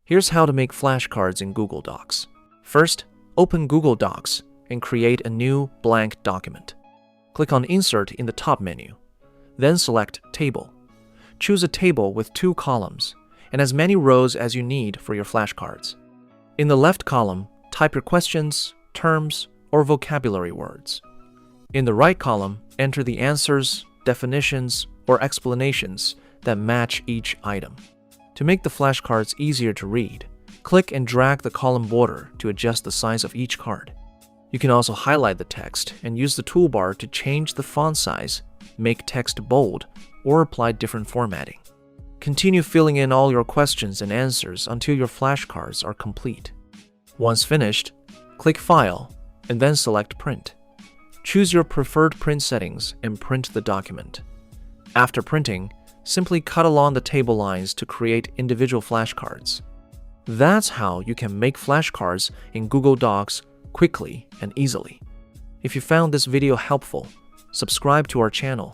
Here's how to make flashcards in Google Docs. First, open Google Docs and create a new blank document. Click on Insert in the top menu. Then select Table. Choose a table with 2 columns and as many rows as you need for your flashcards. In the left column, type your questions, terms, or vocabulary words. In the right column, enter the answers, definitions, or explanations that match each item. To make the flashcards easier to read, click and drag the column border to adjust the size of each card. You can also highlight the text and use the toolbar to change the font size, make text bold, or apply different formatting. Continue filling in all your questions and answers until your flashcards are complete. Once finished, click File and then select Print. Choose your preferred print settings and print the document. After printing, simply cut along the table lines to create individual flashcards. That's how you can make flashcards in Google Docs quickly and easily. If you found this video helpful, subscribe to our channel